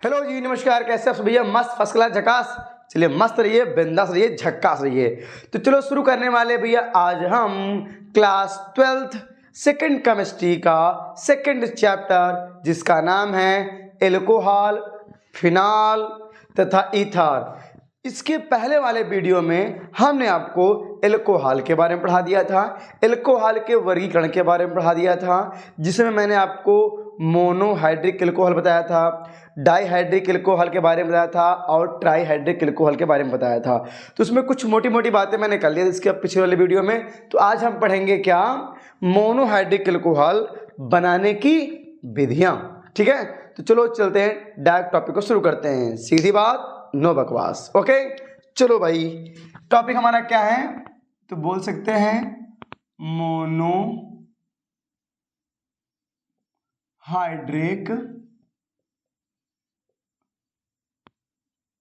Hello जी, नमस्कार। कैसे आप भैया? मस्त, फर्स्ट क्लास, झकास। चलिए, मस्त रहिए, बिंदास रहिए, झक्कास रहिए। तो चलो शुरू करने वाले भैया। आज हम क्लास 12th सेकंड केमिस्ट्री का सेकंड चैप्टर, जिसका नाम है एल्कोहल, फिनॉल तथा ईथर। इसके पहले वाले वीडियो में हमने आपको एल्कोहल के बारे में पढ़ा दिया था, एल्कोहल के वर्गीकरण के बारे में पढ़ा दिया था, जिसमें मैंने आपको मोनोहाइड्रिक एल्कोहल बताया था, डाईहाइड्रिक एल्कोहल के बारे में बताया था और ट्राईहाइड्रिक एल्कोहल के बारे में बताया था। तो उसमें कुछ मोटी मोटी बातें मैंने कर ली थी इसके पिछले वाले वीडियो में। तो आज हम पढ़ेंगे क्या? मोनोहाइड्रिक एल्कोहल बनाने की विधियां। ठीक है, तो चलो चलते हैं, डायरेक्ट टॉपिक को शुरू करते हैं। सीधी बात, नो बकवास। ओके, चलो भाई, टॉपिक हमारा क्या है? तो बोल सकते हैं मोनोहाइड्रिक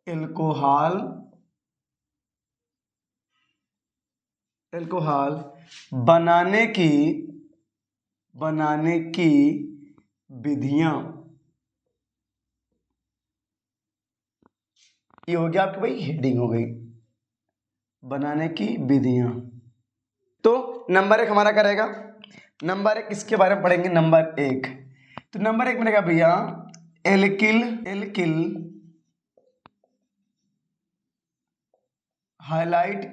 एल्कोहल बनाने की विधियां। ये हो गया आपकी भाई हेडिंग हो गई, बनाने की विधियां। तो नंबर 1 हमारा क्या रहेगा? नंबर 1 इसके बारे में पढ़ेंगे। नंबर 1, तो नंबर 1 में रहेगा भैया एल्किल हाइलाइड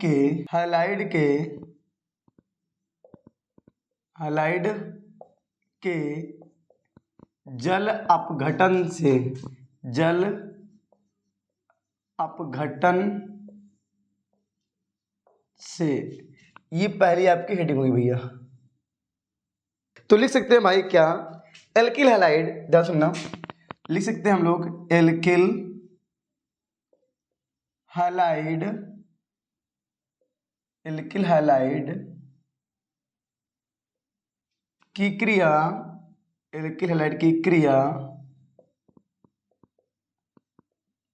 के जल अपघटन से ये पहली आपकी हेडिंग हुई भैया। तो लिख सकते हैं भाई क्या? एल्किल हैलाइड, ध्यान सुनना, लिख सकते हैं हम लोग एल्किल हैलाइड की क्रिया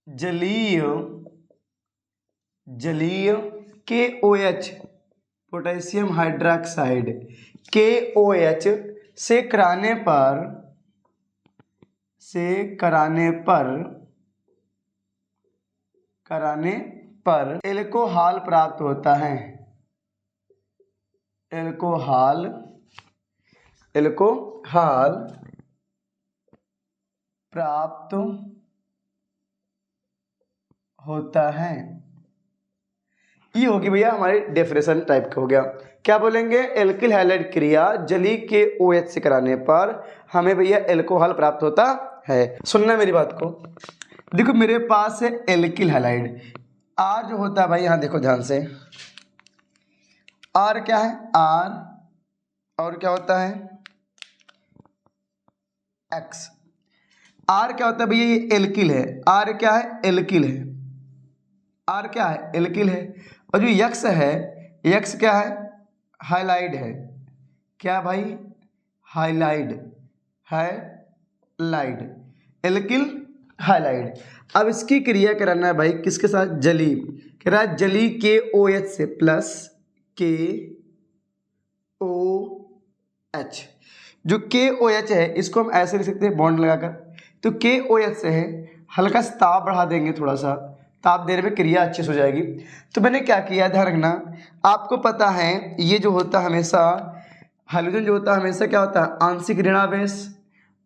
जलीय KOH पोटेशियम हाइड्रोक्साइड KOH से कराने पर एल्कोहल प्राप्त होता है। एल्कोहल प्राप्त होता है। ये होगी भैया हमारी डेफिनेशन टाइप का हो गया। क्या बोलेंगे? एल्किल हैलाइड क्रिया जलीय के OH से कराने पर हमें भैया एल्कोहल प्राप्त होता है। सुनना मेरी बात को, देखो मेरे पास है एल्किल हैलाइड। आर जो होता है भाई, यहां देखो ध्यान से, आर क्या है? आर, और क्या होता है? एक्स। आर क्या होता है भैया? ये एल्किल है। आर क्या है? एल्किल है। आर क्या है? एल्किल है। और जो यक्स है, यक्स क्या है? हाइलाइड है। क्या भाई? Halide, alkyl halide. अब इसकी क्रिया कराना है भाई किसके साथ? जलीय। कह रहा है जलीय KOH से प्लस KOH। जो KOH है इसको हम ऐसे लिख सकते हैं बॉन्ड लगाकर। तो KOH से है, हल्का सा ताप बढ़ा देंगे, थोड़ा सा ताप देने में क्रिया अच्छे से हो जाएगी। तो मैंने क्या किया, ध्यान रखना, आपको पता है ये जो होता है हमेशा, हाइड्रोजन जो होता है हमेशा क्या होता है? आंशिक ऋणावेश,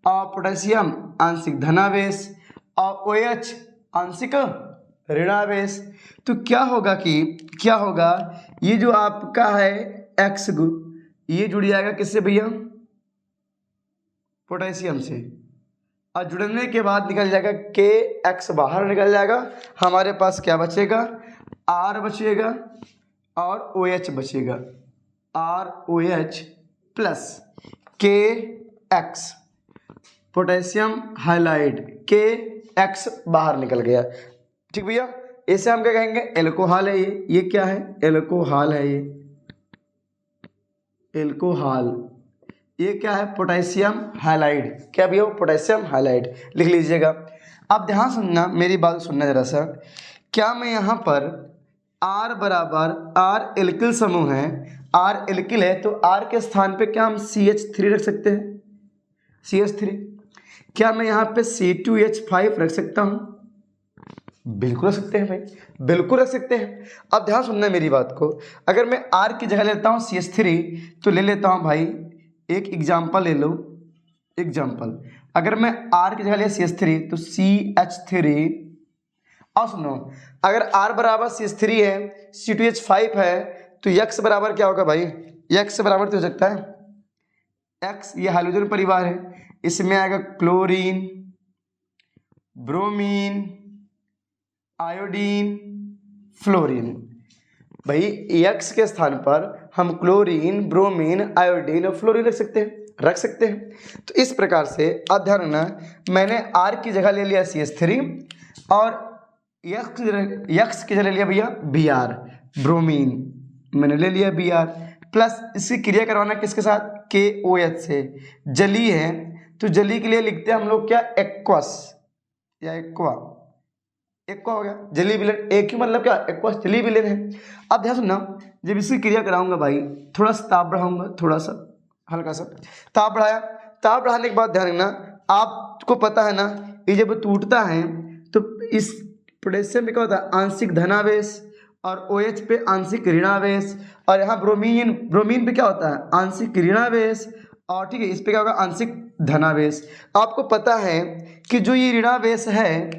और पोटेशियम आंशिक धनावेश, और OH आंशिक ऋणावेश। तो क्या होगा ये जो आपका है X ग्रुप, ये जुड़ जाएगा किससे भैया? पोटेशियम से। और जुड़ने के बाद निकल जाएगा KX, बाहर निकल जाएगा। हमारे पास क्या बचेगा? R बचेगा और OH बचेगा। ROH plus KX, potassium halide KX बाहर निकल गया। ठीक भैया, इसे हम क्या कहेंगे? एल्कोहल है ये क्या है? एल्कोहल है एल्कोहल। ये क्या है? Potassium halide. क्या भी हो? पोटेशियम हाइलाइड लिख लीजिएगा। अब ध्यान सुनना, मेरी बात सुनना जरा सा। क्या मैं यहाँ पर R बराबर, R एल्किल समूह है, R एल्किल है, तो R के स्थान पे क्या हम CH3 रख सकते हैं? CH3। क्या मैं यहाँ पे C2H5 रख सकता हूँ? बिल्कुल रख सकते हैं भाई, बिल्कुल रख सकते हैं। अब ध्यान सुनना मेरी बात को, अगर मैं R की जगह लेता हूँ CH3 तो ले लेता हूँ भाई, एक एग्जाम्पल ले लो, एग्जाम्पल अगर मैं R की जगह लिया CH3 तो CH3। और सुनो, अगर R बराबर CH3 है, C2H5 है, तो X बराबर क्या होगा भाई? X बराबर तो हो सकता है X, ये हाइड्रोजन परिवार है, इसमें आएगा क्लोरीन, ब्रोमीन, आयोडीन, फ्लोरीन। भाई X के स्थान पर हम क्लोरीन, ब्रोमीन, आयोडीन और फ्लोरीन रख सकते हैं। तो इस प्रकार से अब ध्यान रखना, मैंने R की जगह ले लिया CH3 और X की जगह ले लिया भैया Br, ब्रोमीन मैंने ले लिया Br, प्लस इसकी क्रिया करवाना किसके साथ? KOH से। जली है तो जली के लिए लिखते हैं हम लोग क्या? एक्वस या एक्वा हो गया, जली विलेन। एक ही मतलब क्या? एक्वस जली विलेन है। अब ध्यान सुनना, जब इसकी क्रिया कराऊंगा भाई, थोड़ा सा ताप बढ़ाऊंगा, थोड़ा सा हल्का सा ताप बढ़ाया, ताप बढ़ाने के बाद ध्यान रखना, आपको पता है ना, ये जब टूटता है तो इस पोटेशियम पे क्या होता है? आंशिक धनावेश, और OH पे आंशिक ऋणावेश, और यहाँ ब्रोमीन पे क्या होता है? आंशिक ऋणावेश, और ठीक है इस पे क्या होगा? आंशिक धनावेश। आपको पता है कि जो ये ऋणावेश है,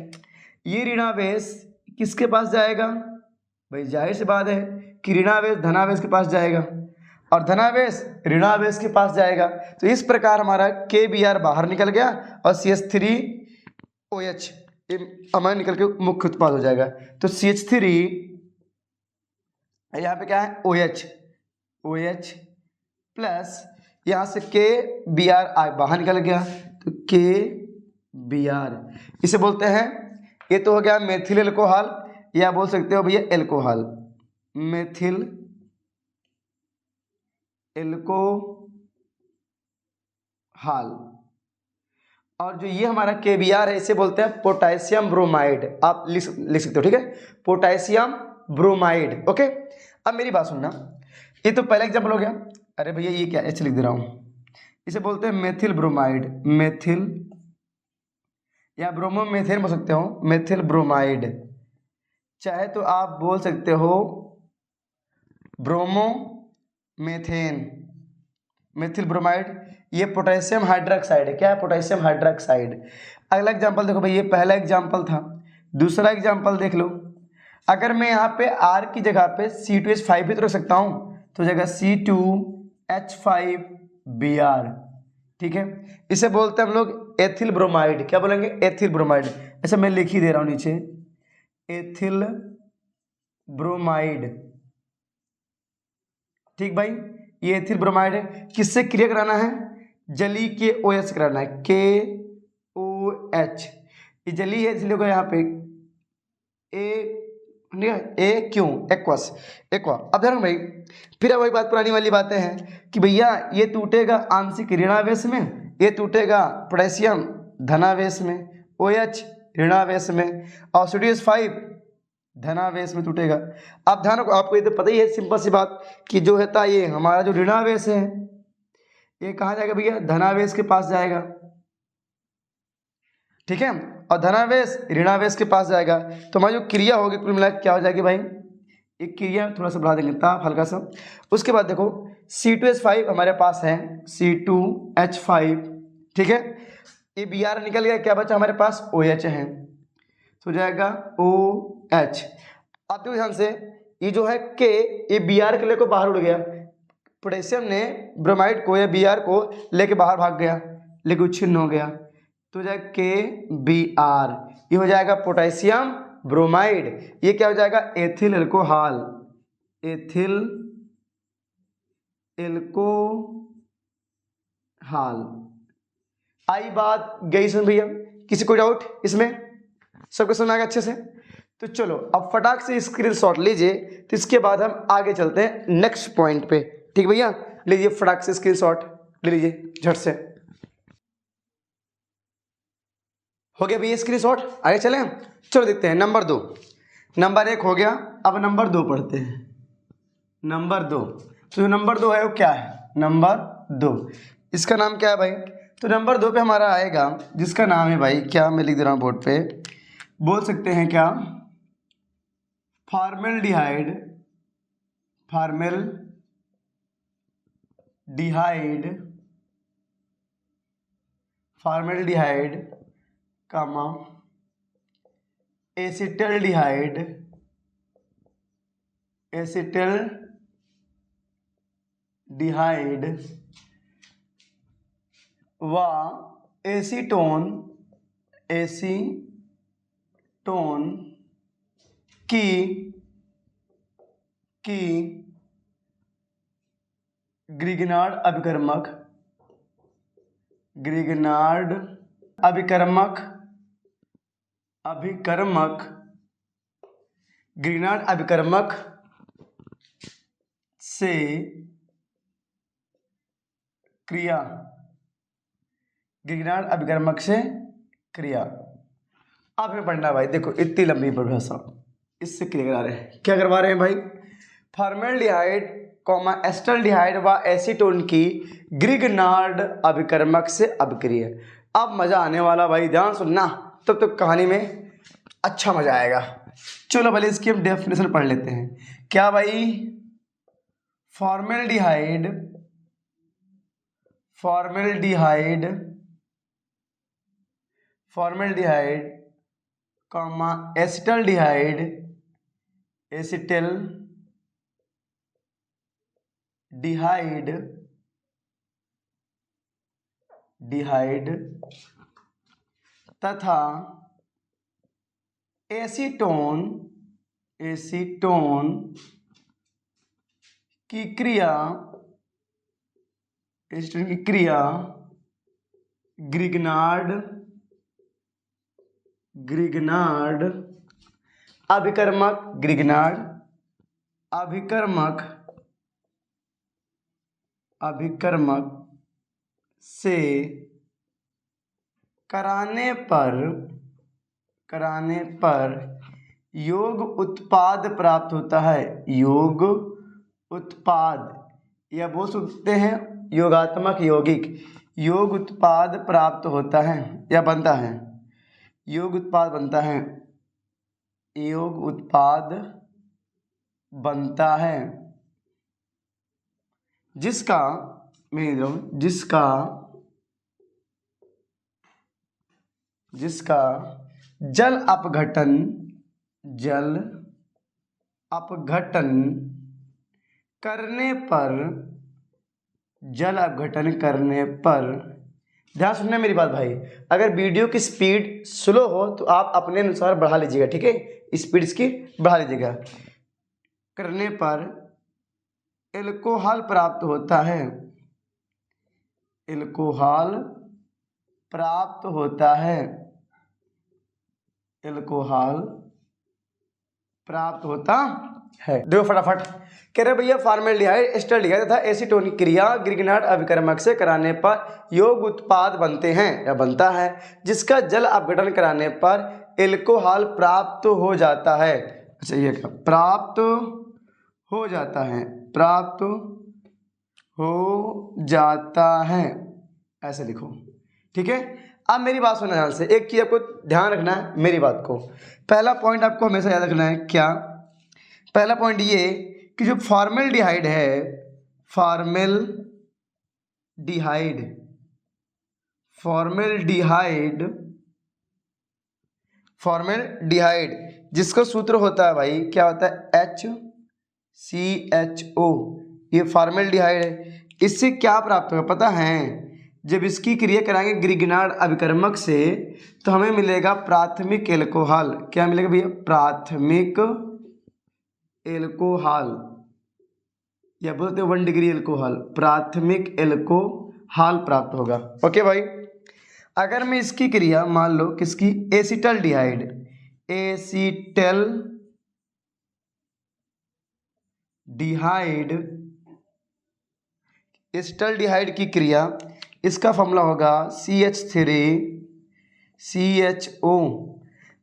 ये ऋणावेश किसके पास जाएगा? भाई जाहिर सी बात है कि ऋणावेश धनावेश के पास जाएगा और धनावेश ऋणावेश के पास जाएगा। तो इस प्रकार हमारा KBr बाहर निकल गया और CH3OH हमारा निकल के मुख्य उत्पाद हो जाएगा। तो CH3 यहाँ पे क्या है? OH प्लस यहाँ से KBr बाहर निकल गया, तो KBr इसे बोलते हैं, ये तो हो गया मेथिल एल्कोहल, या बोल सकते हो भैया एल्कोहल, मेथिल एल्कोहल। और जो ये हमारा KBr है, इसे बोलते हैं पोटेशियम ब्रोमाइड। आप लिख सकते हो, ठीक है, पोटेशियम ब्रोमाइड। ओके, अब मेरी बात सुनना, ये तो पहला एग्जाम्पल हो गया। अरे भैया ये क्या H लिख दे रहा हूँ, इसे बोलते हैं मेथिल ब्रोमाइड, मेथिल या ब्रोमो मेथेन बोल सकते हो, मेथिल ब्रोमाइड, चाहे तो आप बोल सकते हो ब्रोमो मेथेन, मेथिल ब्रोमाइड। ये पोटेशियम हाइड्रोक्साइड है। क्या है? Potassium hydroxide. अगला एग्जांपल देखो भाई, ये पहला एग्जांपल था, दूसरा एग्जांपल देख लो। अगर मैं यहाँ पे R की जगह पे C2H5 भी तो रख सकता हूँ, तो जगह C2H5Br, ठीक है, इसे बोलते हैं हम लोग एथिल ब्रोमाइड। क्या बोलेंगे? Ethyl bromide. ऐसा मैं लिख ही दे रहा हूँ नीचे, एथिल ब्रोमाइड। ठीक भाई, ये एथिल ब्रोमाइड है। किससे क्रिया कराना है? जली के OH कराना है, KOH। ये जली है इसलिए यहाँ पे ए क्यों? Aqueous, aqua. अब ध्यान भाई, फिर वही बात, पुरानी वाली बातें हैं कि भैया ये टूटेगा आंशिक ऋणावेश में, ये टूटेगा पोटेशियम धनावेश में, OH ऋणावेश में, और C2H5 धनावेश में टूटेगा। अब ध्यान रखो, आपको ये तो पता ही है सिंपल सी बात कि जो होता है ये हमारा जो ऋणावेश है, ये कहाँ जाएगा भैया? धनावेश के पास जाएगा, ठीक है, और धनावेश ऋणावेश के पास जाएगा। तो हमारी जो क्रिया होगी कुल मिला क्या हो जाएगी भाई? एक क्रिया थोड़ा सा बढ़ा देंगे ताप हल्का सा। उसके बाद देखो C2H5 हमारे पास है, C2H5, ठीक है, ये Br निकल गया, क्या बचा हमारे पास? OH है, तो हो जाएगा OH। अब देखो ध्यान से, ये जो है K, ये Br के लेकर बाहर उड़ गया, पोटेशियम ने ब्रोमाइड को या Br को लेके बाहर भाग गया, लेकिन छिन्न हो गया, तो हो जाएगा KBr। ये हो जाएगा पोटेशियम ब्रोमाइड। ये क्या हो जाएगा? Ethyl alcohol, ethyl alcohol. आई बात? गई समझ भैया? किसी को डाउट इसमें? सबको समझ आ गया अच्छे से? तो चलो अब फटाक से स्क्रीनशॉट लीजिए, तो इसके बाद हम आगे चलते हैं नेक्स्ट पॉइंट पे। ठीक भैया, लीजिए फटाक से स्क्रीनशॉट ले लीजिए झट से। हो गया भैया स्क्रीनशॉट? आगे चलें, चलो देखते हैं। नंबर 2, नंबर 1 हो गया, अब नंबर 2 पढ़ते हैं। नंबर 2, तो जो नंबर 2 है वो क्या है? नंबर 2 इसका नाम क्या है भाई? तो नंबर 2 पे हमारा आएगा जिसका नाम है भाई, क्या मैं लिख दे रहा हूँ बोर्ड पे, बोल सकते हैं क्या, फॉर्मेल्डिहाइड। फॉर्मेल्डिहाइड कामा एसिटल्डिहाइड व एसीटोन की ग्रिगनार्ड अभिकर्मक से क्रिया, अब हमें पढ़ना भाई, देखो इतनी लंबी परिभाषा, इससे क्लियर करा रहे हैं। क्या करवा रहे हैं भाई, फॉर्मेल्डिहाइड एस्टल्डिहाइड व एसीटोन की ग्रिगनार्ड अभिकर्मक से अभिक्रिया। अब मजा आने वाला भाई, ध्यान सुनना, तब तक कहानी में अच्छा मजा आएगा। चलो पहले इसकी हम डेफिनेशन पढ़ लेते हैं। क्या भाई, फॉर्मेल्डिहाइड एसिटल्डिहाइड तथा एसीटोन की क्रिया ग्रिगनार्ड अभिकर्मक से कराने पर योग उत्पाद प्राप्त होता है। योग उत्पाद, या बोल सकते हैं योगात्मक यौगिक, योग उत्पाद प्राप्त होता है या बनता है, योग उत्पाद बनता है, जिसका जल अपघटन करने पर, ध्यान सुनना मेरी बात भाई, अगर वीडियो की स्पीड स्लो हो तो आप अपने अनुसार बढ़ा लीजिएगा, ठीक है, स्पीड इसकी बढ़ा लीजिएगा। करने पर एल्कोहल प्राप्त होता है, देखो फटाफट कह रहे भैया, फॉर्मेल्डिहाइड एस्टल्डिहाइड तथा एसीटोन की क्रिया ग्रिगनार्ड अभिकर्मक से कराने पर योग उत्पाद बनते हैं या बनता है, जिसका जल अपघटन कराने पर एल्कोहल प्राप्त हो जाता है। अच्छा ये क्या, प्राप्त हो जाता है, ऐसे लिखो, ठीक है। अब मेरी बात सुनना ध्यान से, एक चीज आपको ध्यान रखना है मेरी बात को, पहला पॉइंट आपको हमेशा याद रखना है। क्या पहला पॉइंट, ये कि जो फॉर्मेल्डिहाइड जिसका सूत्र होता है भाई, क्या होता है, HCHO, ये फॉर्मेल्डिहाइड है। इससे क्या प्राप्त होगा पता है, जब इसकी क्रिया कराएंगे ग्रिगनार्ड अभिकर्मक से तो हमें मिलेगा प्राथमिक एल्कोहल। क्या मिलेगा भैया, प्राथमिक एल्कोहल, या बोलते 1 डिग्री एल्कोहल, प्राथमिक एल्कोहल प्राप्त होगा। ओके भाई, अगर मैं इसकी क्रिया मान लो किसकी, एसिटल्डिहाइड एसिटल्डिहाइड की क्रिया, इसका फॉर्मूला होगा CH3CHO।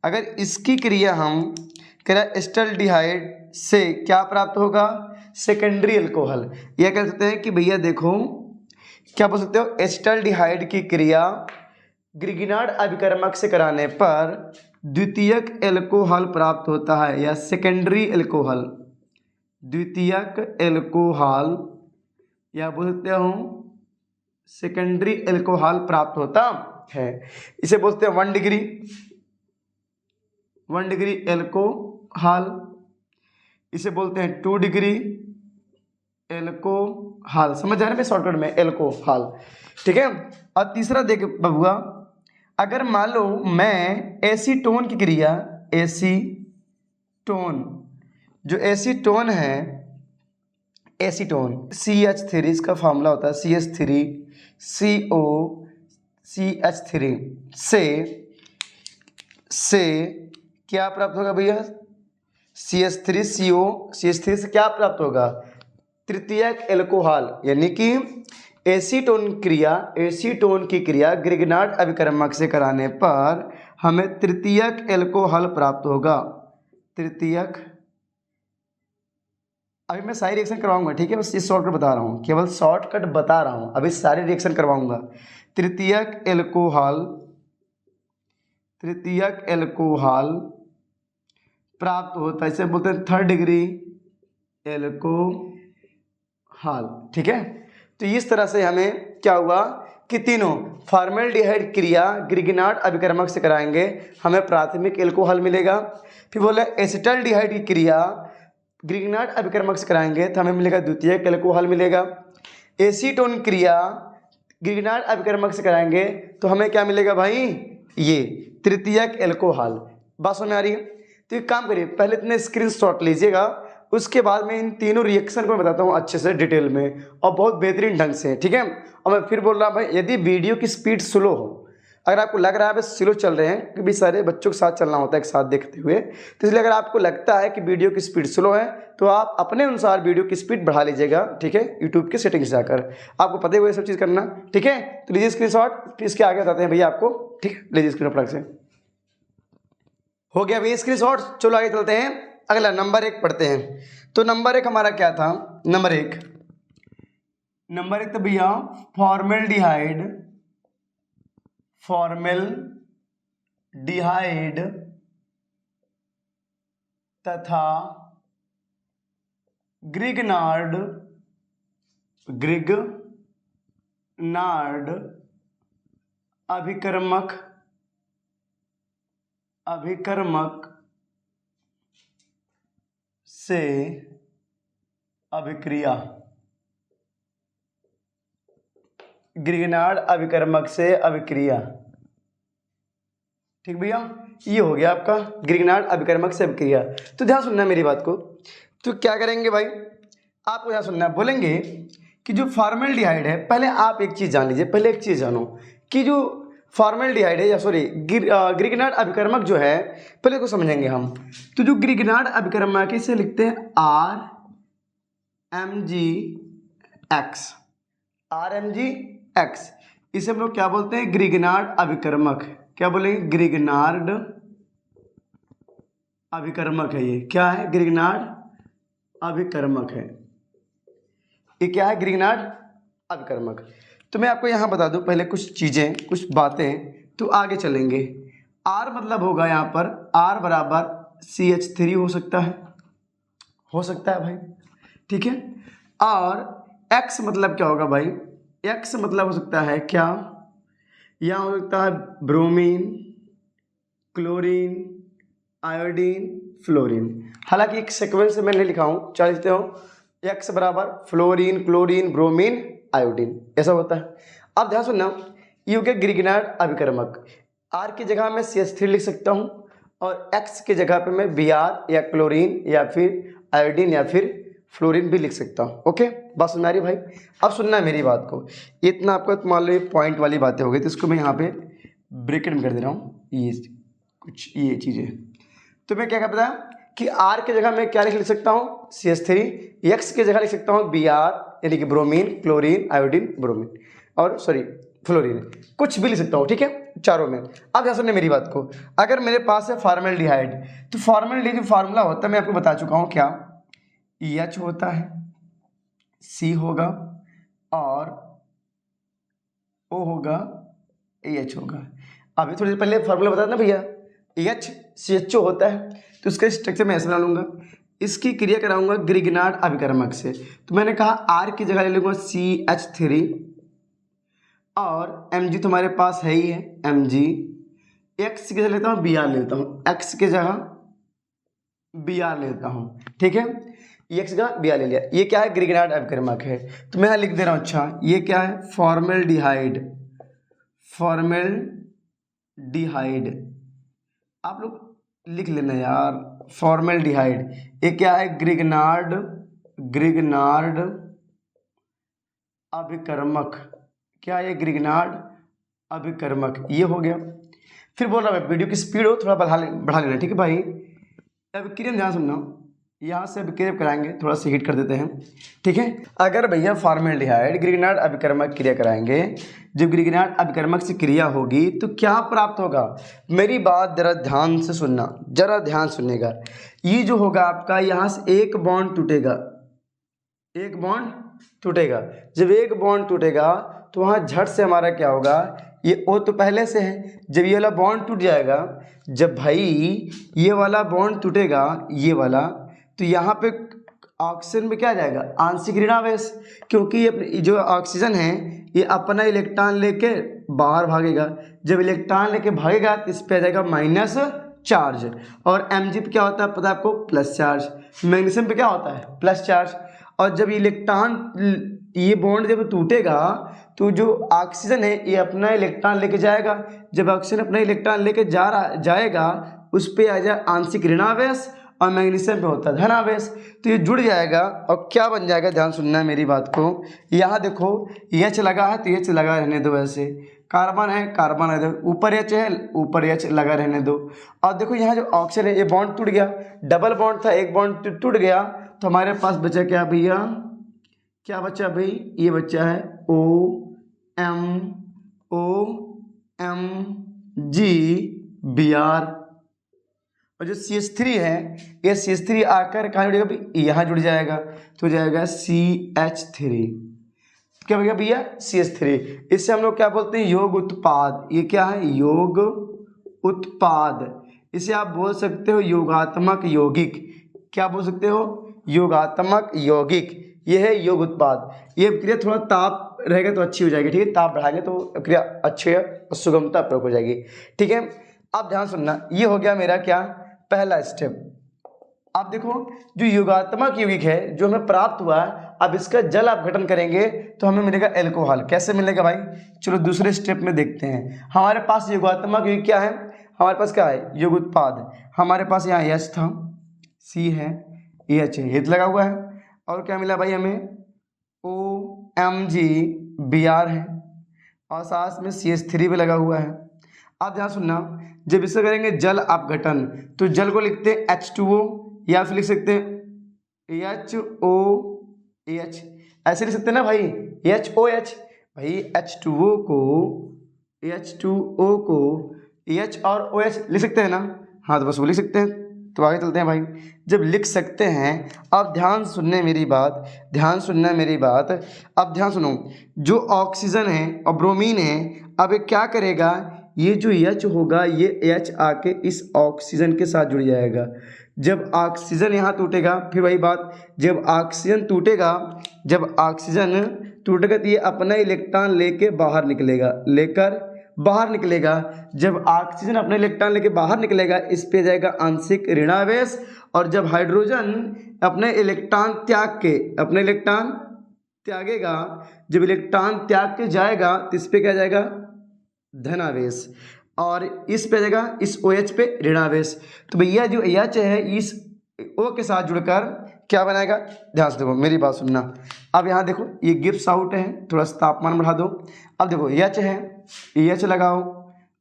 अगर इसकी क्रिया हम करें एसिटल्डिहाइड से, क्या प्राप्त होगा, सेकेंडरी एल्कोहल। यह कह सकते हैं कि भैया देखो क्या बोल सकते हो, एसिटाल्डिहाइड की क्रिया ग्रिग्नार्ड अभिकर्मक से कराने पर द्वितीयक एल्कोहल प्राप्त होता है या सेकेंडरी एल्कोहल, द्वितीयक एल्कोहल या बोल सकते हो सेकेंडरी एल्कोहल प्राप्त होता है। इसे बोलते हैं 1 डिग्री एल्कोहल, इसे बोलते हैं 2 डिग्री एल्कोहल। समझ आ रहे हैं शॉर्टकट में एल्कोहल, ठीक है। और तीसरा देख बबुआ, अगर मान लो मैं एसीटोन की क्रिया, एसीटोन, जो एसीटोन है, एसीटोन CH3 इसका फॉर्मूला होता है CH3CO CH3 से क्या प्राप्त होगा भैया, CH3 से क्या प्राप्त होगा, तृतीयक एल्कोहल, यानी कि एसीटोन की क्रिया ग्रिग्नार्ड अभिकर्मक से कराने पर हमें तृतीयक एल्कोहल प्राप्त होगा, तृतीयक। अभी मैं सारी रिएक्शन करवाऊंगा, ठीक है, बस ये शॉर्टकट बता रहा हूँ, केवल शॉर्टकट बता रहा हूँ, अभी सारी रिएक्शन करवाऊंगा। तृतीयक एल्कोहल प्राप्त होता है, इसे बोलते हैं 3rd डिग्री एल्कोहल, ठीक है। तो इस तरह से हमें क्या हुआ कि तीनों फॉर्मेल्डिहाइड क्रिया ग्रिग्नार्ड अभिकर्मक से कराएंगे, हमें प्राथमिक एल्कोहल मिलेगा। फिर बोले एसिटाल्डिहाइड की क्रिया ग्रिग्नार्ड अभिकर्मक से कराएंगे तो हमें मिलेगा द्वितीयक एल्कोहल मिलेगा। एसीटोन क्रिया ग्रिग्नार्ड अभिकर्मक से कराएंगे तो हमें क्या मिलेगा भाई, ये तृतीयक एल्कोहल। बात समझ में आ रही है? तो एक काम करिए, पहले इतने स्क्रीनशॉट लीजिएगा, उसके बाद मैं इन तीनों रिएक्शन को बताता हूँ अच्छे से डिटेल में और बहुत बेहतरीन ढंग से, ठीक है। और मैं फिर बोल रहा हूँ भाई, यदि वीडियो की स्पीड स्लो हो, अगर आपको लग रहा है बस स्लो चल रहे हैं, क्योंकि सारे बच्चों के साथ चलना होता है एक साथ देखते हुए, तो इसलिए अगर आपको लगता है कि वीडियो की स्पीड स्लो है तो आप अपने अनुसार वीडियो की स्पीड बढ़ा लीजिएगा, ठीक है, यूट्यूब की सेटिंग्स जाकर। आपको पता ही वो सब चीज़ करना, ठीक है। तो लीजिए स्क्रीनशॉट, इसके आगे बताते हैं भैया आपको, ठीक है। लीजिए स्क्रीन से हो गया भैया स्क्रीनशॉट। चलो आगे चलते हैं, अगला नंबर 1 पढ़ते हैं। तो नंबर 1 हमारा क्या था, नंबर एक तो भैया फॉर्मेल्डिहाइड तथा ग्रिग्नार्ड अभिकर्मक से अभिक्रिया, ग्रिग्नार्ड अभिकर्मक से अभिक्रिया, ठीक भैया। ये हो गया आपका ग्रिग्नार्ड अभिकर्मक से अभिक्रिया। तो ध्यान सुनना मेरी बात को, तो क्या करेंगे भाई, आपको ध्यान सुनना, बोलेंगे कि जो फॉर्मेल्डिहाइड है, पहले आप एक चीज़ जान लीजिए, पहले एक चीज़ जानो कि जो फॉर्मेल्डिहाइड है या सॉरी ग्रिग्नार्ड अभिकर्मक जो है, पहले को समझेंगे हम। तो जो ग्रिग्नार्ड अभिकर्मक इसे लिखते हैं RMgX, इसे हम लोग क्या बोलते हैं, ग्रिग्नार्ड अभिकर्मक। क्या बोलेंगे, ग्रिग्नार्ड अभिकर्मक है, ये क्या है, ग्रिग्नार्ड अभिकर्मक है, ये क्या है, ग्रिग्नार्ड अभिकर्मक। तो मैं आपको यहाँ बता दूं पहले कुछ चीज़ें, कुछ बातें, तो आगे चलेंगे। R मतलब होगा यहाँ पर R बराबर CH3 हो सकता है भाई, ठीक है। और X मतलब क्या होगा भाई, X मतलब हो सकता है क्या, यहाँ हो सकता है ब्रोमीन, क्लोरीन, आयोडीन, फ्लोरीन। हालांकि एक सीक्वेंस से मैं नहीं लिखा हूँ, चल लेते हो, X बराबर फ्लोरीन, क्लोरीन, ब्रोमीन, आयोडीन, ऐसा होता है। अब ध्यान सुनना, ये हो गया ग्रिग्नार्ड अभिकर्मक। R की जगह मैं CH3 लिख सकता हूँ और X की जगह पे मैं Br या क्लोरीन या फिर आयोडीन या फिर फ्लोरीन भी लिख सकता हूँ। ओके, बात सुन रही भाई? अब सुनना है मेरी बात को, इतना आपको मान लो ये पॉइंट वाली बातें हो गई, तो इसको मैं यहाँ पे ब्रैकेट में कर दे रहा हूँ, ये कुछ ये चीज़ें। तो मैं क्या पता कि R की जगह मैं क्या लिख सकता हूँ, CH3, X की जगह लिख सकता हूँ Br यानी कि ब्रोमीन, क्लोरीन, आयोडीन, ब्रोमीन और सॉरी फ्लोरीन, कुछ भी लिख सकता हूँ, ठीक है, चारों में। अब ध्यान सुनने मेरी बात को, अगर मेरे पास है फॉर्मेल्डिहाइड, तो फॉर्मेल्डिहाइड जो फार्मूला होता है मैं आपको बता चुका हूँ, क्या H होता है, C होगा और ओ होगा, एच होगा। अभी थोड़ी देर पहले फॉर्मूला बताया ना भैया, HCHO होता है, तो उसका स्ट्रक्चर मैं ऐसे बना लूँगा। इसकी क्रिया कराऊंगा ग्रिग्नार्ड अभिकर्मक से, तो मैंने कहा R की जगह ले लूँगा CH3 और Mg तुम्हारे पास है ही है Mg। X की जगह लेता हूँ Br लेता हूँ, X की जगह Br लेता हूँ, ठीक है। X का Br ले लिया। ये क्या है, ग्रिग्नार्ड अभिकर्मक है, तो मैं यहाँ लिख दे रहा हूँ। अच्छा ये क्या है, फॉर्मेल्डिहाइड। आप लोग लिख लेना यार, फॉर्मेल्डिहाइड। ये क्या है, ग्रिग्नार्ड अभिकर्मक। क्या है, ग्रिग्नार्ड अभिकर्मक, ये हो गया। फिर बोल रहा मैं वीडियो की स्पीड हो थोड़ा बढ़ा लेना, ठीक है भाई। अब क्रिया ध्यान सुनना, यहाँ से अभिक्रिया कराएंगे, थोड़ा सा हीट कर देते हैं, ठीक है। अगर भैया फॉर्मेल्डिहाइड ग्रिग्नार्ड अभिकर्मक क्रिया कराएंगे, जब ग्रिग्नार्ड अभिकर्मक से क्रिया होगी तो क्या प्राप्त होगा, मेरी बात जरा ध्यान से सुनना, जरा ध्यान सुनिएगा। ये जो होगा आपका, यहाँ से एक बॉन्ड टूटेगा, जब एक बॉन्ड टूटेगा तो वहाँ झट से हमारा क्या होगा, ये O तो पहले से है, जब ये वाला बॉन्ड टूट जाएगा, जब भाई ये वाला बॉन्ड टूटेगा, ये वाला, तो यहाँ पे ऑक्सीजन में क्या जाएगा, आंशिक ऋणावेश, क्योंकि ये जो ऑक्सीजन है ये अपना इलेक्ट्रॉन लेके बाहर भागेगा। जब इलेक्ट्रॉन लेके भागेगा तो इस पे आ जाएगा माइनस चार्ज, और Mg पे क्या होता है पता है आपको, प्लस चार्ज। मैग्नीशियम पे क्या होता है, प्लस चार्ज। और जब इलेक्ट्रॉन, ये बॉन्ड जब टूटेगा तो जो ऑक्सीजन है ये अपना इलेक्ट्रॉन लेके जाएगा, जब ऑक्सीजन अपना इलेक्ट्रॉन लेके जाएगा उस पे आ जाए आंशिक ऋणावेश, और मैग्नीशियम पे होता है धनावेश, तो ये जुड़ जाएगा और क्या बन जाएगा, ध्यान सुनना है मेरी बात को। यहाँ देखो H लगा है तो H लगा रहने दो, ऐसे कार्बन है कार्बन है, ऊपर H है ऊपर H लगा रहने दो। और देखो यहाँ जो ऑक्सीजन है ये बॉन्ड टूट गया, डबल बॉन्ड था, एक बॉन्ड टूट गया, तो हमारे पास बचा क्या भैया, क्या बचा भाई, ये बचा है OMG Br। और जो CH3 है, ये CH3 आकर कहाँ जुड़ेगा भाई, यहाँ जुड़ जाएगा, तो हो जाएगा CH3। क्या हो गया भैया, CH3। इससे हम लोग क्या बोलते हैं, योग उत्पाद। ये क्या है, योग उत्पाद। इसे आप बोल सकते हो योगात्मक यौगिक। क्या बोल सकते हो, योगात्मक यौगिक। ये है योग उत्पाद। ये क्रिया थोड़ा ताप रहेगा तो अच्छी हो जाएगी, ठीक है, ताप बढ़ाएंगे तो क्रिया अच्छी है और सुगमता प्रयोग हो जाएगी, ठीक है। अब ध्यान सुनना, ये हो गया मेरा क्या, पहला स्टेप। अब देखो जो योगात्मक यौगिक है जो हमें प्राप्त हुआ है, अब इसका जल अपघटन करेंगे तो हमें मिलेगा एल्कोहल। कैसे मिलेगा भाई, चलो दूसरे स्टेप में देखते हैं। हमारे पास योगात्मक यौगिक क्या है, हमारे पास क्या है, योग उत्पाद। हमारे पास यहाँ H था, C है, H है, हित लगा हुआ है, और क्या मिला भाई हमें, OMG Br है, और साथ में CH3 भी लगा हुआ है। अब ध्यान सुनना, जब इसे करेंगे जल अपघटन तो जल को लिखते हैं H2O, या फिर लिख सकते हैं HOH, ऐसे लिख सकते हैं ना भाई, HOH। भाई H2O को H और OH लिख सकते हैं ना, हाँ तो बस वो लिख सकते हैं। तो आगे चलते हैं भाई, जब लिख सकते हैं, अब ध्यान सुनने मेरी बात, अब ध्यान सुनो। जो ऑक्सीजन है और ब्रोमीन है, अब ये क्या करेगा, ये जो H होगा ये H आके इस ऑक्सीजन के साथ जुड़ जाएगा। जब ऑक्सीजन यहाँ टूटेगा, फिर वही बात, जब ऑक्सीजन टूटेगा तो ये अपना इलेक्ट्रॉन लेके बाहर निकलेगा, जब ऑक्सीजन अपने इलेक्ट्रॉन लेके बाहर निकलेगा इस पे जाएगा आंशिक ऋणावेश, और जब हाइड्रोजन अपने इलेक्ट्रॉन त्यागेगा, जब इलेक्ट्रॉन त्याग के जाएगा तो इस पे क्या जाएगा, धनावेश, और इस पे जाएगा इस OH पे ऋणावेश। तो भैया जो H है इस O के साथ जुड़कर क्या बनाएगा, ध्यान से देखो मेरी बात सुनना। अब यहाँ देखो ये गिब्स आउट है, थोड़ा सा तापमान बढ़ा दो। अब देखो H है, H लगाओ,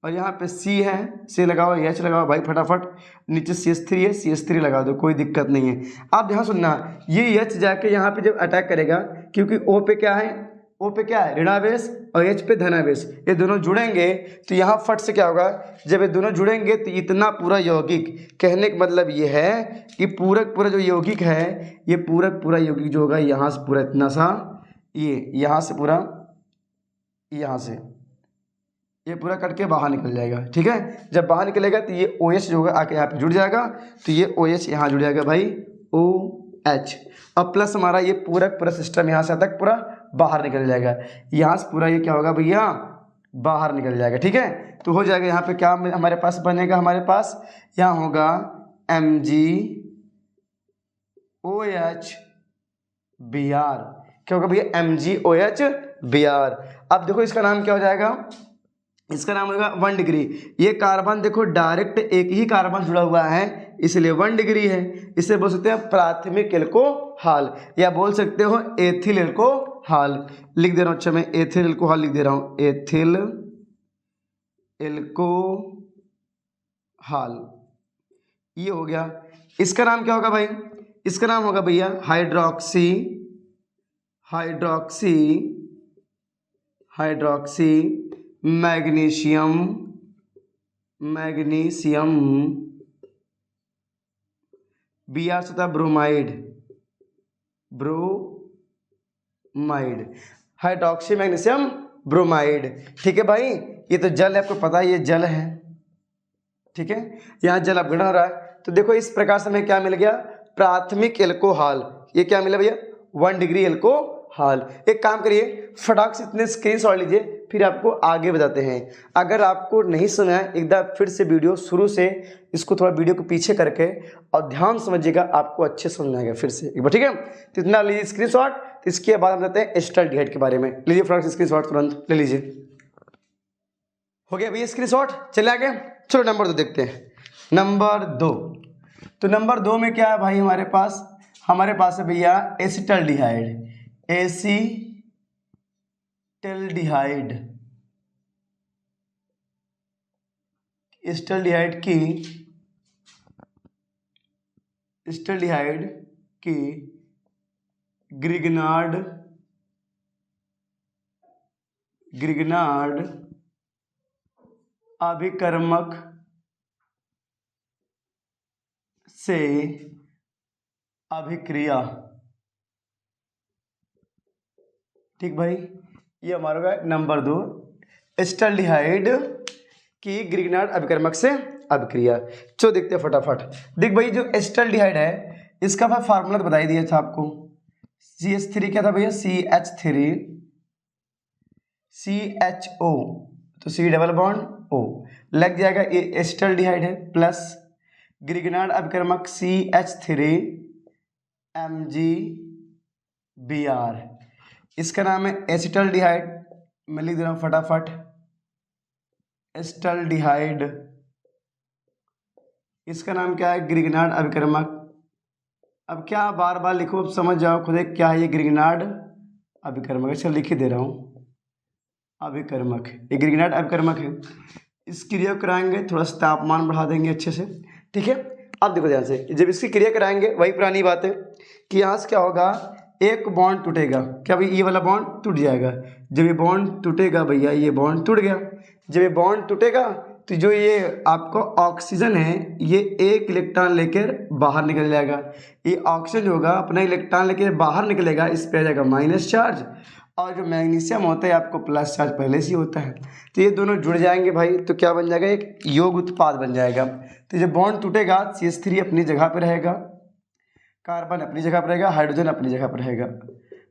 और यहाँ पे C है, C लगाओ, H लगाओ भाई फटाफट। नीचे CH3 है, CH3 लगा दो, कोई दिक्कत नहीं है। अब ध्यान सुनना, ये H जाके यहाँ पे जब अटैक करेगा, क्योंकि O पे क्या है ऋणावेश और H पे धनावेश, ये दोनों जुड़ेंगे तो यहाँ फट से क्या होगा, जब ये दोनों जुड़ेंगे तो इतना पूरा यौगिक, कहने का मतलब ये है कि पूरा जो यौगिक है, ये पूरा यौगिक जो होगा यहाँ से पूरा इतना सा, ये यहाँ से पूरा यहाँ से ये पूरा कट के बाहर निकल जाएगा। ठीक है, जब बाहर निकलेगा तो ये OH जो होगा आके यहाँ पे जुड़ जाएगा, तो ये OH यहाँ जुड़ जाएगा भाई OH। अब प्लस हमारा ये पूरा सिस्टम यहाँ से तक पूरा बाहर निकल जाएगा, यहाँ से पूरा ये क्या होगा भैया बाहर निकल जाएगा। ठीक है, तो हो जाएगा यहाँ पे क्या हमारे पास बनेगा, हमारे पास यहाँ होगा MgOH(Br). क्या होगा भैया MgOH(Br). अब देखो इसका नाम क्या हो जाएगा, इसका नाम होगा 1 डिग्री। ये कार्बन देखो डायरेक्ट एक ही कार्बन जुड़ा हुआ है इसलिए 1 डिग्री है। इसे बोल सकते हैं प्राथमिक एल्कोहल या बोल सकते हो एथिल एल्कोहल। लिख दे रहा हूँ, अच्छा मैं एथिल एल्कोहल लिख दे रहा हूँ, एथिल एल्कोहल ये हो गया। इसका नाम क्या होगा भाई, इसका नाम होगा भैया हाइड्रोक्सी मैग्नीशियम Br से था ब्रोमाइड, हाइड्रोक्सी मैग्नीशियम ब्रोमाइड। ठीक है भाई, ये तो जल है, आपको पता है ये जल है। ठीक है, यहाँ जल अपघटन हो रहा है, तो देखो इस प्रकार से हमें क्या मिल गया, प्राथमिक एल्कोहल। ये क्या मिला भैया 1 डिग्री एल्कोहल। एक काम करिए फटाक से इतने स्क्रीनशॉट लीजिए, फिर आपको आगे बताते हैं। अगर आपको नहीं सुना है एक बार फिर से वीडियो शुरू से इसको थोड़ा वीडियो को पीछे करके और ध्यान समझिएगा, आपको अच्छे समझ आएगा फिर से एक बार। ठीक है, तो इतना लीजिए स्क्रीनशॉट। तो इसके बाद हम बताते हैं एसिटाल्डिहाइड के बारे में। लीजिए फटाक से स्क्रीनशॉट तुरंत ले लीजिए। हो गया भैया स्क्रीनशॉट, चले आगे। चलो नंबर 2 देखते हैं। नंबर 2, तो नंबर 2 में क्या है भाई हमारे पास है भैया एसिटाल्डिहाइड की ग्रिग्नार्ड अभिकर्मक से अभिक्रिया। ठीक भाई, ये हमारा होगा नंबर 2, एसिटाल्डिहाइड की ग्रिग्नार्ड अभिकर्मक से अभिक्रिया। चलो देखते हैं फटाफट। देख भाई जो एसिटाल्डिहाइड है इसका मैं फार्मूला तो बता ही दिया था आपको, CH3 क्या था भैया CH3CHO, तो C डबल बॉन्ड O लग जाएगा, ये एसिटाल्डिहाइड है, प्लस ग्रिग्नार्ड अभिकर्मक CH3MgBr। इसका नाम है एसिटाल्डिहाइड। मैं लिख दे रहा हूँ फटाफट, एसिटाल्डिहाइड इसका नाम क्या है ग्रिग्नार्ड अभिकर्मक। अब क्या बार बार लिखो, अब समझ जाओ खुद क्या है ये ग्रिग्नार्ड अभिकर्मक। अच्छा लिख ही दे रहा हूँ अभिकर्मक, ये ग्रिग्नार्ड अभिकर्मक है। इस क्रिया को कराएंगे थोड़ा सा तापमान बढ़ा देंगे अच्छे से। ठीक है, अब देखो ध्यान से, जब इसकी क्रिया कराएंगे वही पुरानी बात है कि यहाँ से क्या होगा, एक बॉन्ड टूटेगा। क्या भाई ये वाला बॉन्ड टूट जाएगा। जब ये बॉन्ड टूटेगा भैया, ये बॉन्ड टूट गया। जब ये बॉन्ड टूटेगा तो जो ये आपको ऑक्सीजन है ये एक इलेक्ट्रॉन लेकर बाहर निकल जाएगा। ये ऑक्सीजन जो होगा अपना इलेक्ट्रॉन लेकर बाहर निकलेगा, इस पे आ जाएगा माइनस चार्ज, और जो मैग्नीशियम होता है आपको प्लस चार्ज पहले से ही होता है। तो ये दोनों जुड़ जाएंगे भाई, तो क्या बन जाएगा, एक योग उत्पाद बन जाएगा। तो जब बॉन्ड टूटेगा CH3 अपनी जगह पर रहेगा, कार्बन अपनी जगह पर रहेगा, हाइड्रोजन अपनी जगह पर रहेगा।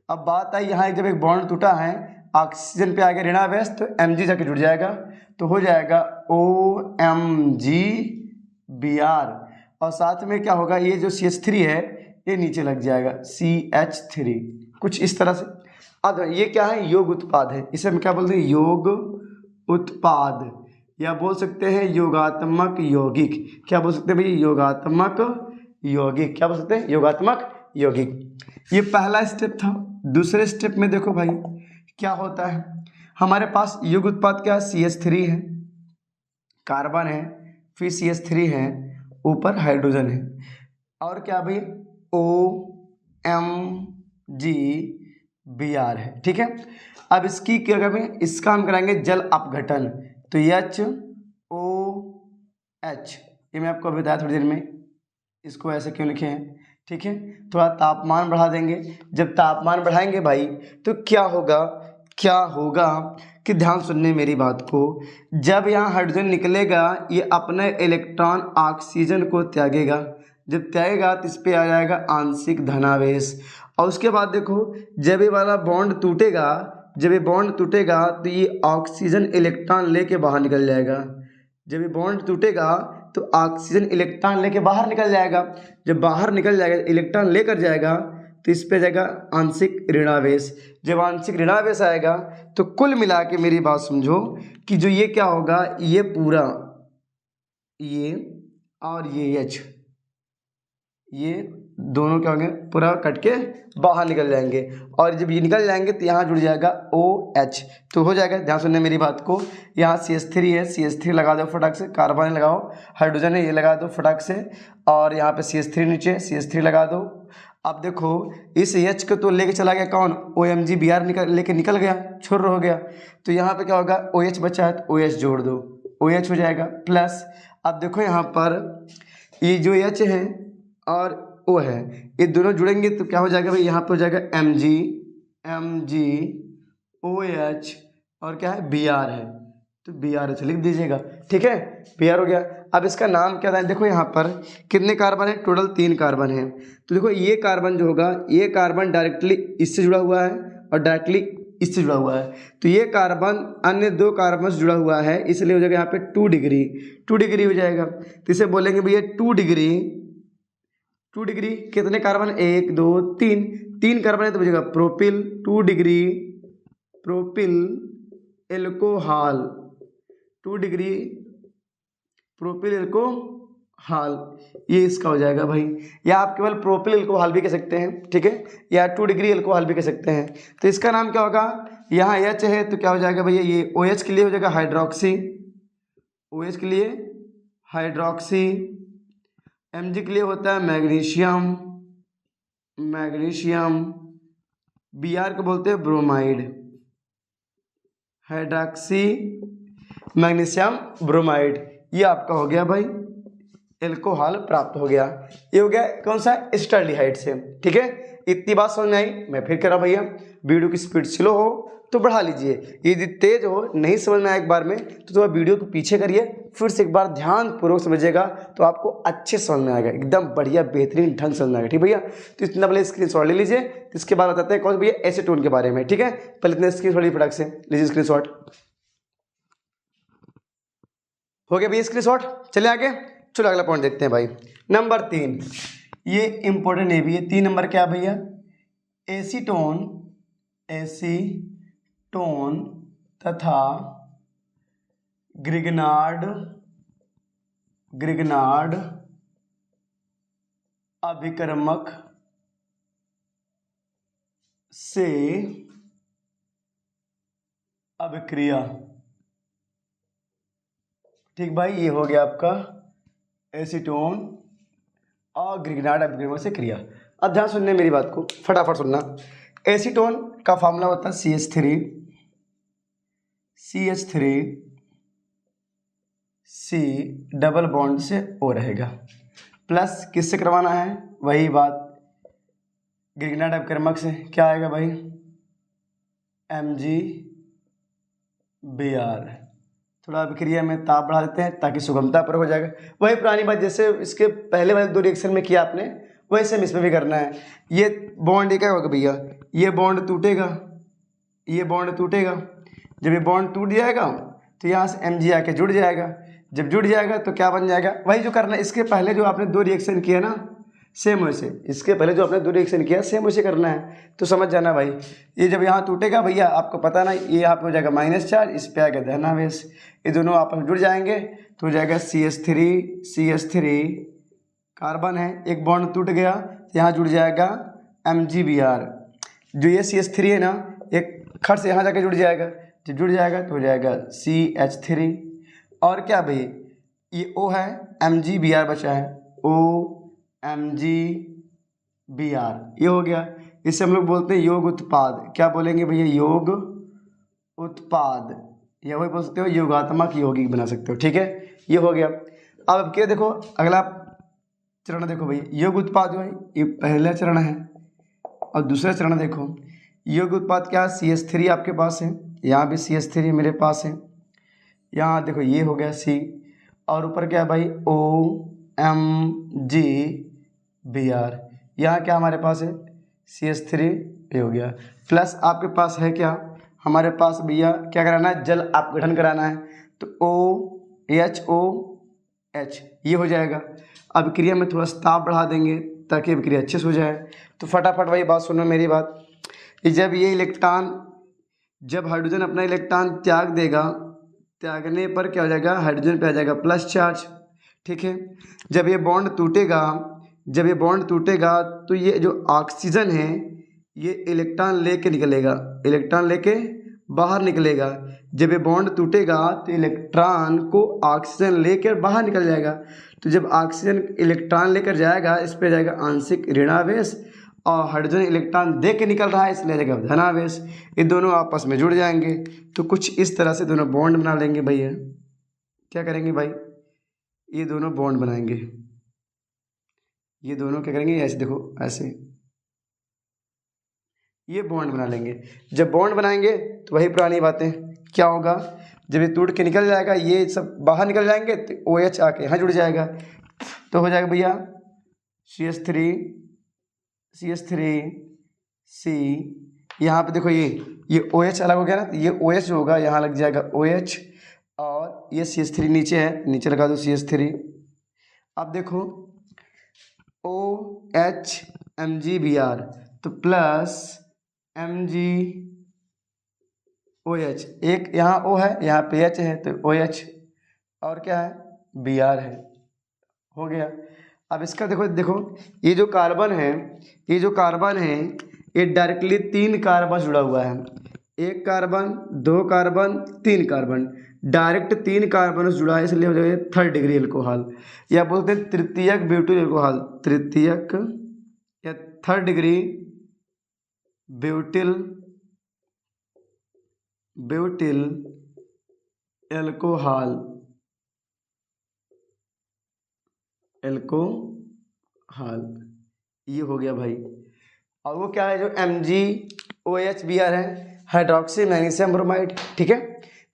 अब बात आई यहाँ जब एक बॉन्ड टूटा है ऑक्सीजन पे आ गया ऋणावेश, तो Mg जाके जुड़ जाएगा, तो हो जाएगा OMgBr, और साथ में क्या होगा, ये जो CH3 है ये नीचे लग जाएगा CH3, कुछ इस तरह से। अब ये क्या है, योग उत्पाद है, इसे हम क्या बोलते हैं, योग उत्पाद, या बोल सकते हैं योगात्मक यौगिक। क्या बोल सकते हैं भाई, योगात्मक यौगिक। क्या बोल सकते हैं, योगात्मक यौगिक। ये पहला स्टेप था। दूसरे स्टेप में देखो भाई क्या होता है, हमारे पास योग उत्पाद क्या है, CH3 है, कार्बन है, फिर CH3 है, ऊपर हाइड्रोजन है, और क्या भाई OMgBr है। ठीक है, अब इसकी क्या करेंगे, इसका हम कराएंगे जल अपघटन, तो HOH, ये मैं आपको बताया थोड़ी देर में, इसको ऐसे क्यों लिखे हैं। ठीक है, थोड़ा तापमान बढ़ा देंगे। जब तापमान बढ़ाएंगे भाई तो क्या होगा कि ध्यान सुनने मेरी बात को, जब यहाँ हाइड्रोजन निकलेगा ये अपने इलेक्ट्रॉन ऑक्सीजन को त्यागेगा, जब त्यागेगा तो इस पर आ जाएगा आंशिक धनावेश। और उसके बाद देखो जब ये वाला बॉन्ड टूटेगा, जब ये बॉन्ड टूटेगा तो ये ऑक्सीजन इलेक्ट्रॉन लेके बाहर निकल जाएगा। जब ये बॉन्ड टूटेगा तो ऑक्सीजन इलेक्ट्रॉन लेके बाहर निकल जाएगा, जब बाहर निकल जाएगा इलेक्ट्रॉन लेकर जाएगा तो इस पे जाएगा आंशिक ऋणावेश। जब आंशिक ऋणावेश आएगा तो कुल मिला के मेरी बात समझो कि जो ये क्या होगा, ये पूरा ये और ये H, ये दोनों क्या होंगे पूरा कट के बाहर निकल जाएंगे। और जब ये निकल जाएंगे तो यहाँ जुड़ जाएगा OH, तो हो जाएगा। ध्यान सुनने मेरी बात को, यहाँ CH3 है, CH3 लगा दो फटाक से, कार्बन लगाओ, हाइड्रोजन है ये लगा दो फटाक से, और यहाँ पे CH3 नीचे CH3 लगा दो। अब देखो इस H को तो लेके चला गया कौन, OMG Br लेके निकल गया, छुर हो गया, तो यहाँ पे क्या होगा OH बचा है तो OH जोड़ दो, OH हो जाएगा प्लस। अब देखो यहाँ पर ये जो H है और O है, ये दोनों जुड़ेंगे तो क्या हो जाएगा भाई, यहाँ पे हो जाएगा MgOH और क्या है Br है, तो Br लिख दीजिएगा, ठीक है, Br हो गया। अब इसका नाम क्या था, देखो यहाँ पर कितने कार्बन है, टोटल 3 कार्बन है। तो देखो ये कार्बन जो होगा, ये कार्बन डायरेक्टली इससे जुड़ा हुआ है और डायरेक्टली इससे जुड़ा हुआ है, तो ये कार्बन अन्य 2 कार्बन से जुड़ा हुआ है, इसलिए हो जाएगा यहाँ पे 2 डिग्री, 2 डिग्री हो जाएगा। तो इसे बोलेंगे भैया 2 डिग्री, 2 डिग्री कितने कार्बन, 1 2 3, 3 कार्बन है तो बचेगा propyl, 2 degree propyl alcohol, 2 degree propyl alcohol, ये इसका हो जाएगा भाई। या आप केवल प्रोपिल एल्कोहल भी कह सकते हैं, ठीक है, या 2 डिग्री एल्कोहल भी कह सकते हैं। तो इसका नाम क्या होगा, यहाँ H है तो क्या हो जाएगा भैया, ये OH के लिए हो जाएगा हाइड्रोक्सी, OH के लिए हाइड्रोक्सी, Mg के लिए होता है मैग्नीशियम, मैग्नीशियम, Br को बोलते हैं ब्रोमाइड, हाइड्रोक्सी मैग्नीशियम ब्रोमाइड, ये आपका हो गया भाई एल्कोहल प्राप्त हो गया। ये हो गया कौन सा, एस्टल्डिहाइड से, ठीक है। इतनी बात समझ में आई, मैं फिर कह रहा भैया वीडियो की स्पीड स्लो हो तो बढ़ा लीजिए, यदि तेज हो नहीं समझ में आया एक बार में तो थोड़ा वीडियो को पीछे करिए, फिर से एक बार ध्यान पूर्वक समझिएगा तो आपको अच्छे समझ में आएगा, एकदम बढ़िया बेहतरीन ढंग समझ में आएगा, ठीक भैया। तो इतना पहले स्क्रीनशॉट ले लीजिए, इसके बाद बताते हैं कौन भैया एसीटोन के बारे में, ठीक है। पहले इतने स्क्रीनशॉट फटाक से लीजिए, स्क्रीनशॉट हो गया भैया स्क्रीनशॉट। चले आगे, चलो अगला पॉइंट देखते हैं भाई। नंबर 3, ये इंपॉर्टेंट है भी, ये 3 नंबर क्या भैया, एसीटोन, एसीटोन तथा ग्रिग्नार्ड, ग्रिग्नार्ड अभिकर्मक से अभिक्रिया, ठीक भाई, ये हो गया आपका एसीटोन और ग्रिग्नार्ड अभिकर्मक से क्रिया। अब ध्यान सुनने मेरी बात को, फटाफट सुनना। एसीटोन का फार्मूला होता है CH3, C डबल बॉन्ड से O रहेगा, प्लस किससे करवाना है, वही बात ग्रिग्नार्ड अभिकर्मक से, क्या आएगा भाई MgBr। थोड़ा अभिक्रिया में ताप बढ़ा देते हैं ताकि सुगमता पर हो जाएगा, वही पुरानी बात जैसे इसके पहले वाले 2 रिएक्शन में किया आपने, वैसे हम इसमें भी करना है। ये बॉन्ड क्या होगा भैया, ये बॉन्ड टूटेगा, ये बॉन्ड टूटेगा, जब ये बॉन्ड टूट जाएगा तो यहाँ से Mg आके जुड़ जाएगा, जब जुड़ जाएगा तो क्या बन जाएगा, वही जो करना है इसके पहले जो आपने 2 रिएक्शन किया ना, सेम वैसे इसके पहले जो आपने 2 रिएक्शन किया सेम वैसे करना है, तो समझ जाना भाई। ये जब यहाँ टूटेगा भैया आपको पता ना, ये यहाँ पे हो जाएगा -4, इस पे आएगा धनावेश, ये दोनों आपस में जुड़ जाएंगे तो हो जाएगा CH3 कार्बन है, एक बॉन्ड टूट गया तो यहाँ जुड़ जाएगा MgBr, जो ये CH3 है ना एक खट से यहाँ जाके जुड़ जाएगा, जब जुड़ जाएगा तो हो जाएगा CH3, और क्या भाई ये O है, MgBr बचा है, OMgBr, ये हो गया। इससे हम लोग बोलते हैं योग उत्पाद, क्या बोलेंगे भैया, योग उत्पाद, या वही बोल सकते हो योगात्मक यौगिक बना सकते हो, ठीक है, ये हो गया। अब क्या देखो अगला चरण देखो भाई, योग उत्पाद जो है ये पहला चरण है, और दूसरा चरण देखो योग उत्पाद क्या है, CH3 आपके पास है, यहाँ भी CH3 मेरे पास है, यहाँ देखो ये हो गया C, और ऊपर क्या है भाई OMgBr, यहाँ क्या हमारे पास है CH3 ये हो गया, प्लस आपके पास है क्या, हमारे पास भैया क्या कराना है, जल अपघटन कराना है, तो OHOH ये हो जाएगा। अब क्रिया में थोड़ा सा ताप बढ़ा देंगे ताकि क्रिया अच्छे से हो जाए। तो फटाफट भाई बात सुनो मेरी बात, जब ये इलेक्ट्रॉन, जब हाइड्रोजन अपना इलेक्ट्रॉन त्याग देगा, त्यागने पर क्या हो जाएगा, हाइड्रोजन पे आ जाएगा प्लस चार्ज, ठीक है। जब ये बॉन्ड टूटेगा, जब ये बॉन्ड टूटेगा तो ये जो ऑक्सीजन है ये इलेक्ट्रॉन लेके निकलेगा, इलेक्ट्रॉन लेके बाहर निकलेगा। जब ये बॉन्ड टूटेगा तो इलेक्ट्रॉन को ऑक्सीजन लेकर बाहर निकल जाएगा। तो जब ऑक्सीजन इलेक्ट्रॉन लेकर जाएगा, इस पे जाएगा आंशिक ऋणावेश, और हाइड्रोजन इलेक्ट्रॉन दे के निकल रहा है इसलिए जाएगा धनावेश। ये दोनों आपस में जुड़ जाएंगे। तो कुछ इस तरह से दोनों बॉन्ड बना लेंगे भैया। क्या करेंगे भाई, ये दोनों बॉन्ड बनाएंगे, ये दोनों क्या करेंगे, ऐसे देखो ऐसे ये बॉन्ड बना लेंगे। जब बॉन्ड बनाएंगे तो वही पुरानी बातें, क्या होगा, जब ये टूट के निकल जाएगा, ये सब बाहर निकल जाएंगे तो OH आके यहाँ जुड़ जाएगा, तो हो जाएगा भैया CH3 C, यहाँ पे देखो ये OH अलग हो गया ना, तो ये OH जो होगा यहाँ लग जाएगा OH, और ये CH3 नीचे है, नीचे लगा दो CH3। अब देखो OHMgBr तो प्लस MgOH, एक यहाँ O है, यहाँ पे H है, तो OH, और क्या है Br है, हो गया। अब इसका देखो ये जो कार्बन है, ये जो कार्बन है ये डायरेक्टली 3 कार्बन जुड़ा हुआ है, 1 carbon 2 carbon 3 carbon, direct 3 carbon से जुड़ा है, इसलिए हो जाएगा 3rd डिग्री एल्कोहल, या बोलते हैं तृतीयक ब्यूटिल एल्कोहल, तृतीयक या 3rd डिग्री ब्यूटिल एल्कोहल, ये हो गया भाई। और वो क्या है जो MgOHBr है, हाइड्रोक्सी मैग्नीशियम ब्रोमाइड, ठीक है।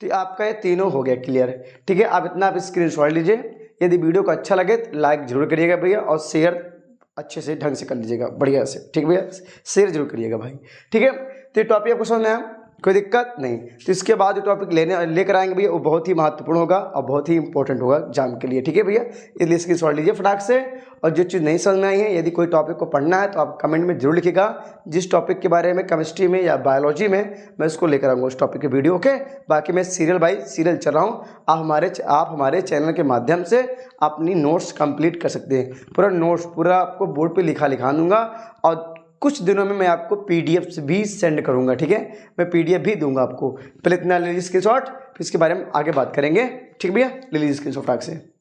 तो आपका ये तीनों हो गया क्लियर, ठीक है। आप इतना आप स्क्रीनशॉट लीजिए। यदि वीडियो को अच्छा लगे तो लाइक जरूर करिएगा भैया, और शेयर अच्छे से ढंग से कर लीजिएगा, बढ़िया से, ठीक भैया, शेयर जरूर करिएगा भाई, ठीक है। तो ये टॉपिक आपको समझ में आया, कोई दिक्कत नहीं। तो इसके बाद जो टॉपिक लेकर आएंगे भैया वो बहुत ही महत्वपूर्ण होगा और बहुत ही इंपॉर्टेंट होगा एग्जाम के लिए, ठीक है भैया। इसलिए स्क्रीनशॉट लीजिए फटाक से। और जो चीज़ नहीं समझ में आई है, यदि कोई टॉपिक को पढ़ना है तो आप कमेंट में जरूर लिखिएगा, जिस टॉपिक के बारे में केमिस्ट्री में या बायोलॉजी में मैं उसको लेकर आऊँगा उस टॉपिक की वीडियो, ओके। बाकी मैं सीरियल बाय सीरियल चल रहा हूँ, आप हमारे चैनल के माध्यम से अपनी नोट्स कंप्लीट कर सकते हैं। पूरा नोट्स पूरा आपको बोर्ड पे लिखा दूंगा, और कुछ दिनों में मैं आपको PDF भी सेंड करूंगा, ठीक है। मैं PDF भी दूंगा आपको। पहले इतना ले लीजिए स्क्रीनशॉट, फिर इसके बारे में आगे बात करेंगे, ठीक भैया। ले लीजिए स्क्रीनशॉट से।